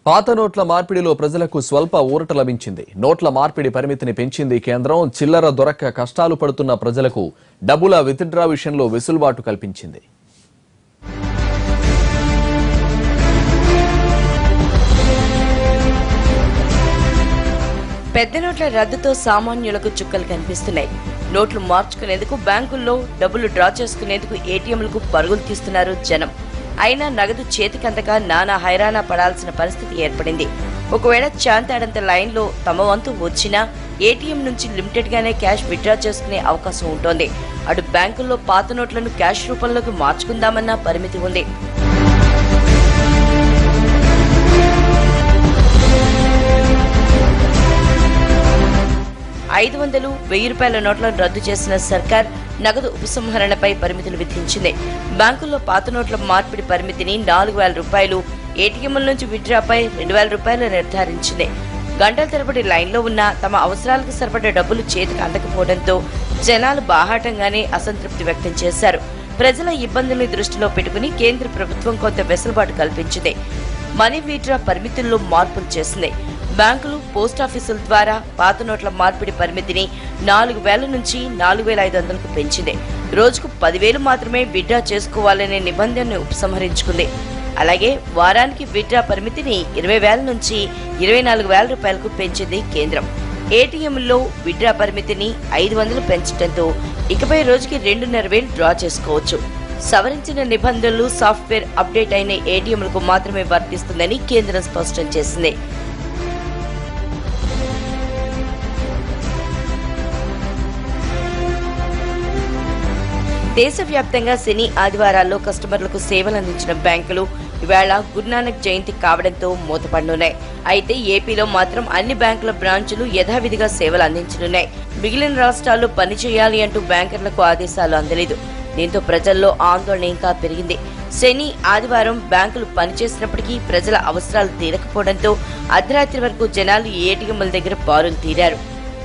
పాత నోట్ల మార్పిడిలో ప్రజలకు స్వల్ప ఊరట లభించింది. నోట్ల మార్పిడి పరిమితిని పెంచింది కేంద్రం. చిల్లర దొరక్క కష్టాలు పడుతున్న ప్రజలకు డబ్బుల విత్డ్రా విషయంలో వెసులుబాటు కల్పించింది. పెద్ద నోట్ల రద్దుతో సామాన్యులకు చుక్కలు కనిపిస్తున్నాయి. నోట్లు మార్చుకునేందుకు బ్యాంకుల్లో డబ్బులు డ్రా చేసుకునేందుకు ఏటీఎంలకు పరుగులు తీస్తున్నారు జనం. అయినా నగదు చేతికందక నానా హైరాణ పడాల్సిన పరిస్థితి ఏర్పడింది. ఒకవేళ చాంతాడంత లైన్లో తమ వంతు వచ్చినా ఏటీఎం నుంచి లిమిటెడ్ గానే క్యాష్ విత్డ్రా చేసుకునే అవకాశం ఉంటోంది. అటు బ్యాంకుల్లో పాత నోట్లను క్యాష్ రూపంలోకి మార్చుకుందామన్న పరిమితి ఉంది. $500, $1000 నోట్లను రద్దు చేసిన సర్కార్ నగదు ఉపసంహరణపై పరిమితులు విధించింది. బ్యాంకుల్లో పాత నోట్ల మార్పిడి పరిమితిని $4000, ఏటీఎంల నుంచి విత్డ్రాపై $2000 నిర్ధారించింది. గంటల తరబడి లైన్లో ఉన్న తమ అవసరాలకు సరిపడే డబ్బులు చేతికి అందకపోవడంతో జనాలు బాహాటంగానే అసంతృప్తి వ్యక్తం చేశారు. ప్రజల ఇబ్బందుల్ని దృష్టిలో పెట్టుకుని కేంద్ర ప్రభుత్వం కొంత వెసులుబాటు కల్పించింది. మనీ విత్డ్రా పరిమితుల్లో మార్పులు చేసింది. బ్యాంకులు, పోస్టాఫీసుల ద్వారా పాత నోట్ల మార్పిడి పరిమితిని 4000 నుంచి 4500కు పెంచింది. రోజుకు 10,000 మాత్రమే విత్డ్రా చేసుకోవాలనే నిబంధనను ఉపసంహరించుకుంది. అలాగే వారానికి విత్డ్రా పరిమితిని 20,000 నుంచి 24,000 పెంచింది కేంద్రం. ఏటీఎంల్లో విత్డ్రా పరిమితిని 500 పెంచడంతో ఇకపై రోజుకి 2,500 డ్రా చేసుకోవచ్చు. సవరించిన నిబంధనలు సాఫ్ట్వేర్ అప్డేట్ అయిన ఏటీఎంలకు మాత్రమే వర్తిస్తుందని కేంద్రం స్పష్టం చేసింది. దేశవ్యాప్తంగా శని, ఆదివారాల్లో కస్టమర్లకు సేవలందించిన బ్యాంకులు ఇవాళ గురునానక్ జయంతి కావడంతో మూతపడనున్నాయి. అయితే ఏపీలో మాత్రం అన్ని బ్యాంకుల బ్రాంచులు యథావిధిగా సేవలు అందించనున్నాయి. మిగిలిన రాష్ట్రాల్లో పనిచేయాలి అంటూ బ్యాంకర్లకు ఆదేశాలు అందలేదు. దీంతో ప్రజల్లో ఆందోళన ఇంకా పెరిగింది. శని, ఆదివారం బ్యాంకులు పనిచేసినప్పటికీ ప్రజల అవసరాలు తీరకపోవడంతో అర్ధరాత్రి వరకు జనాలు ఏటీఎంల దగ్గర బారులు తీరారు.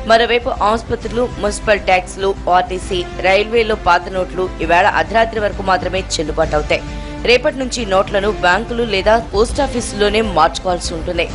మరోవైపు ఆసుపత్రులు, మున్సిపల్ ట్యాక్సులు, ఆర్టీసీ, రైల్వేలో పాత నోట్లు ఇవాళ అర్ధరాత్రి వరకు మాత్రమే చెల్లుబాటు అవుతాయి. రేపటి నుంచి నోట్లను బ్యాంకులు లేదా పోస్టాఫీసులోనే మార్చుకోవాల్సి ఉంటుంది.